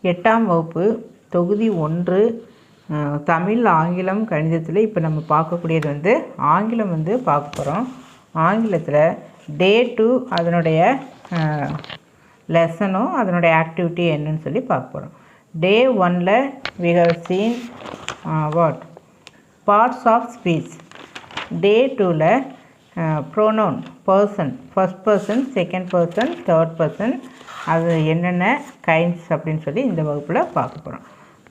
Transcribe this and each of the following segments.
8ஆம் வகுப்பு தொகுதி 1 தமிழ் ஆங்கிலம் கணிதத்தில் இப்போ நம்ம பார்க்கக்கூடியது வந்து ஆங்கிலம் வந்து பார்க்க போகிறோம். ஆங்கிலத்தில் டே 2 அதனுடைய லெசனும் அதனுடைய ஆக்டிவிட்டி என்னன்னு சொல்லி பார்க்க போகிறோம். டே 1ல் we have seen what parts of speech. டே 2ல் pronoun person, first person, second person, third person, அது என்னென்ன கைண்ட்ஸ் அப்படின்னு சொல்லி இந்த வகுப்பில் பார்க்க போகிறோம்.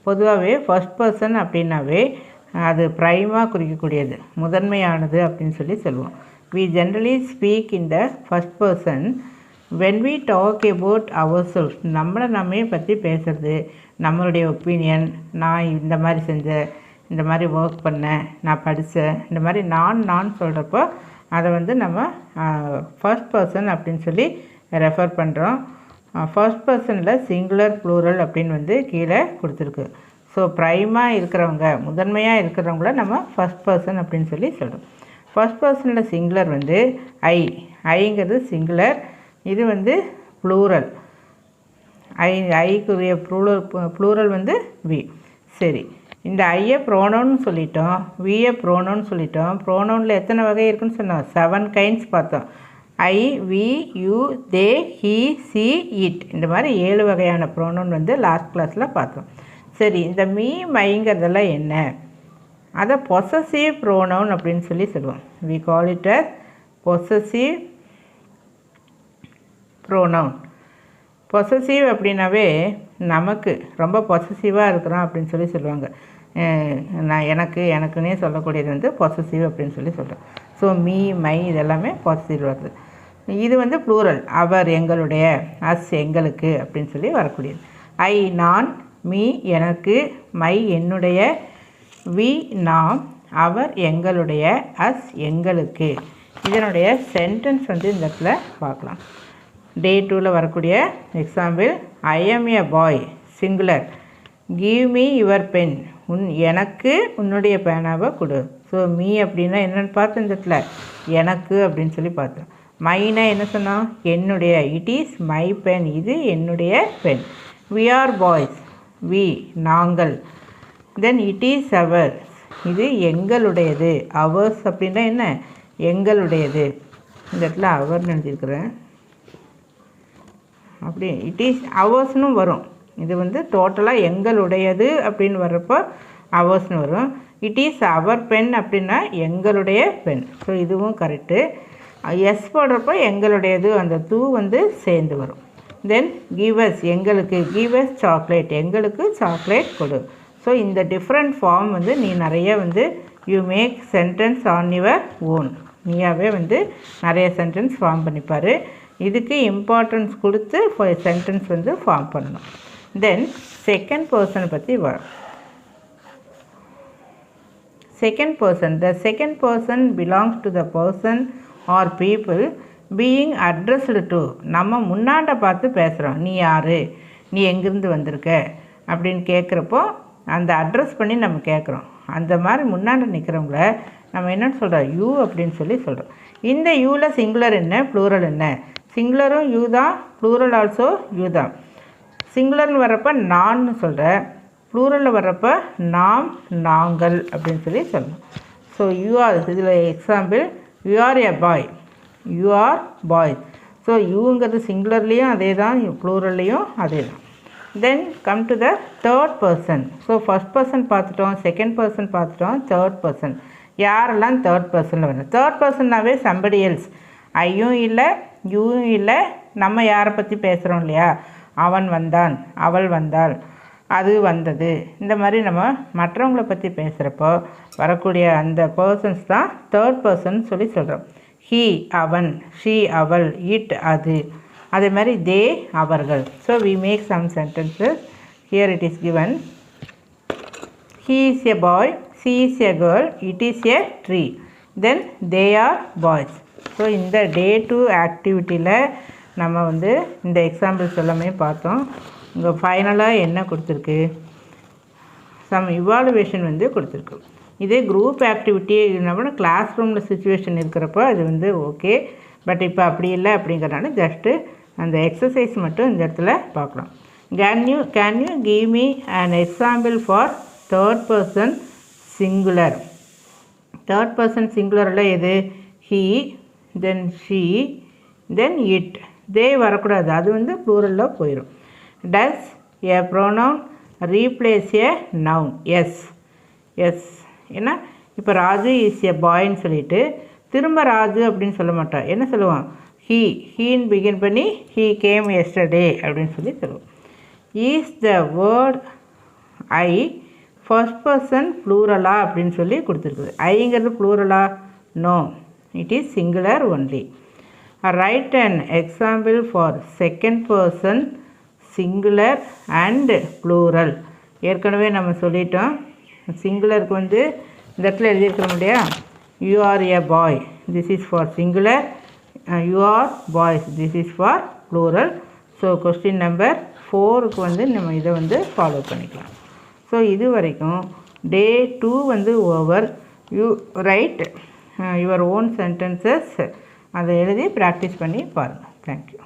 பொதுவாகவே ஃபர்ஸ்ட் பர்சன் அப்படின்னாவே அது ப்ரைமாக குறிக்கக்கூடியது, முதன்மையானது அப்படின்னு சொல்லி சொல்லுவோம். we generally speak in the first person when we talk about ourselves. நம்மளை நம்மே பற்றி பேசுகிறது, நம்மளுடைய ஒப்பீனியன், நான் இந்த மாதிரி செஞ்சேன், இந்த மாதிரி ஒர்க் பண்ணேன், நான் படித்தேன், இந்த மாதிரி நான் சொல்கிறப்போ அதை வந்து நம்ம ஃபர்ஸ்ட் பர்சன் அப்படின்னு சொல்லி ரெஃபர் பண்ணுறோம். ஃபர்ஸ்ட் பர்சனில் சிங்குலர் ப்ளூரல் அப்படின்னு வந்து கீழே கொடுத்துருக்கு. ஸோ ப்ரைமாக இருக்கிறவங்க, முதன்மையாக இருக்கிறவங்கள நம்ம ஃபர்ஸ்ட் பர்சன் அப்படின்னு சொல்லி சொல்கிறோம். ஃபர்ஸ்ட் பர்சனில் சிங்குலர் வந்து ஐங்கிறது சிங்குலர், இது வந்து ப்ளூரல். ஐக்குரிய ப்ளூரல் வந்து வி. சரி, இந்த ஐயை ப்ரோனவுன்னு சொல்லிட்டோம், வியை ப்ரோனவுன்னு சொல்லிட்டோம். ப்ரோனவுனில் எத்தனை வகை இருக்குன்னு சொன்னோம்? 7 கைண்ட்ஸ் பார்த்தோம். I, we, you, they, he, she, it, இந்த மாதிரி 7 வகையான ப்ரோனவுன் வந்து லாஸ்ட் கிளாஸில் பார்த்தோம். சரி, இந்த மீ மைங்கிறதெல்லாம் என்ன? அதை பொசசிவ் ப்ரோனவுன் அப்படின்னு சொல்லி சொல்லுவோம். We call it as possessive pronoun. Possessive அப்படின்னாவே நமக்கு ரொம்ப பொசசிவாக இருக்கிறோம் அப்படின்னு சொல்லி சொல்லுவாங்க. நான் எனக்குன்னே சொல்லக்கூடியது வந்து பொசசிவ் அப்படின்னு சொல்லி சொல்கிறேன். ஸோ மீ, மை இதெல்லாமே பொசசிவ் வருது. இது வந்து ப்ளூரல், அவர் எங்களுடைய, அஸ் எங்களுக்கு அப்படின்னு சொல்லி வரக்கூடியது. ஐ நான், மீ எனக்கு, மை என்னுடைய, வி நாம், அவர் எங்களுடைய, அஸ் எங்களுக்கு. இதனுடைய சென்டென்ஸ் வந்து இந்த இடத்துல பார்க்கலாம். டே 2ல் வரக்கூடிய example, I am a boy singular, give me your pen, எனக்கு உன்னுடைய பேனாவை கொடு. ஸோ மீ அப்படின்னா என்னென்னு பார்த்து இந்த இடத்துல எனக்கு அப்படின்னு சொல்லி பார்த்தோம். மைனா என்ன சொன்னால் என்னுடைய, இட் இஸ் மை பென், இது என்னுடைய pen. We are boys, we நாங்கள். தென் இட் இஸ் அவர், இது எங்களுடையது. அவர்ஸ் அப்படின்னா என்ன? எங்களுடையது. இந்த இடத்துல அவர்னு எழுதியிருக்கிறேன். அப்படி இட் இஸ் அவர்ஸ்னு வரும். இது வந்து டோட்டலாக எங்களுடையது அப்படின்னு வர்றப்போ அவர்ஸ்னு வரும். இட் இஸ் அவர் பென் அப்படின்னா எங்களுடைய பென். ஸோ இதுவும் கரெக்டு. எஸ் போடுறப்போ எங்களுடையது, அந்த தூ வந்து சேர்ந்து வரும். தென் கிவஸ் எங்களுக்கு, கிவஸ் சாக்லேட், எங்களுக்கு சாக்லேட் கொடு. ஸோ இந்த டிஃப்ரெண்ட் ஃபார்ம் வந்து நீ நிறைய வந்து you make sentence on your own. நீயாவே வந்து நிறைய சென்டென்ஸ் ஃபார்ம் பண்ணிப்பார். இதுக்கு இம்பார்ட்டன்ஸ் கொடுத்து சென்டென்ஸ் வந்து ஃபார்ம் பண்ணணும். தென் செகண்ட் பர்சனை பற்றி வரும். Second person, the second person belongs to the person or people being addressed to. நம்ம முன்னாண்ட பார்த்து பேசுகிறோம். நீ யார், நீ எங்கேருந்து வந்திருக்க அப்படின்னு கேட்குறப்போ அந்த அட்ரஸ் பண்ணி நம்ம கேட்குறோம். அந்த மாதிரி முன்னாண்ட நிற்கிறவங்கள நம்ம என்னென்னு சொல்கிறோம்? யூ அப்படின்னு சொல்லி சொல்கிறோம். இந்த யூவில் சிங்குலர் என்ன, ப்ளூரல் என்ன? சிங்குலரும் யூ தான், ப்ளூரல் ஆல்சோ யூ தான். சிங்குலர்னு வர்றப்போ நான்னு சொல்கிறேன், ப்ளூரலில் வர்றப்போ நாம், நாங்கள் அப்படின்னு சொல்லி சொல்லணும். ஸோ யூ ஆர், இதில் example, you are a boy, you are boy. So யூங்கிறது சிங்குலர்லேயும் அதே தான், ப்ளூரல்லையும் அதே தான். Then come to the third person. So first person பார்த்துட்டோம், செகண்ட் பர்சன் பார்த்துட்டோம், தேர்ட் பர்சன். யாரெல்லாம் தேர்ட் பர்சனில் வரணும்? தேர்ட் பர்சன்னாவே சம்படி எல்ஸ். ஐயும் இல்லை, யூவும் இல்லை, நம்ம யாரை பற்றி பேசுகிறோம் இல்லையா? அவன் வந்தான், அவள் வந்தாள், அது வந்தது, இந்த மாதிரி நம்ம மற்றவங்கள பற்றி பேசுகிறப்போ வரக்கூடிய அந்த பர்சன்ஸ் தான் தேர்ட் பர்சன் சொல்லி சொல்கிறோம். ஹீ அவன், ஷீ அவள், இட் அது, அதே மாதிரி தே அவர்கள். So we make some sentences. Here it is given, he is a boy, she is a girl, it is a tree, then they are boys. So இந்த day 2 ஆக்டிவிட்டியில் நம்ம வந்து இந்த எக்ஸாம்பிள்ஸ் எல்லாமே பார்த்தோம். இங்கே ஃபைனலாக என்ன கொடுத்துருக்கு? சம் இவாலுவேஷன் வந்து கொடுத்துருக்கு. இதே குரூப் ஆக்டிவிட்டி என்ன கிளாஸ் ரூமில் சுச்சுவேஷன் இருக்கிறப்போ அது வந்து ஓகே. பட் இப்போ அப்படி இல்லை அப்படிங்கிறனால ஜஸ்ட்டு அந்த எக்ஸசைஸ் மட்டும் இந்த இடத்துல பார்க்கலாம். Can you give me an example for third person singular? Third person singular எது? He, then she, then it. they வரக்கூடாது, அது வந்து ப்ளூரலில் போயிடும். Does a pronoun replace a noun? Yes. ஏன்னா இப்போ ராஜு இஸ் எ பாய்ன்னு சொல்லிட்டு திரும்ப ராஜு அப்படின்னு சொல்ல மாட்டான். என்ன சொல்லுவான்? ஹீன்னு பிகின் பண்ணி he came yesterday அப்படின்னு சொல்லி சொல்லுவோம். Is the word I first person ப்ளூரலா அப்படின்னு சொல்லி கொடுத்துருக்குது. ஐங்கிறது ப்ளூரலா? No, it is singular only. Right and example for second person singular and plural. ஏற்கனவே நம்ம சொல்லிட்டோம். சிங்குலருக்கு வந்து இந்த இடத்துல எழுதியிருக்கிறோம் இல்லையா? You are a boy, this is for singular. You are boys, this is for plural. So question number 4க்கு வந்து நம்ம இதை வந்து ஃபாலோ பண்ணிக்கலாம். ஸோ இது வரைக்கும் டே 2 வந்து over. You right your own sentences, அதை எழுதி ப்ராக்டிஸ் பண்ணி பாருங்கள். தேங்க்யூ.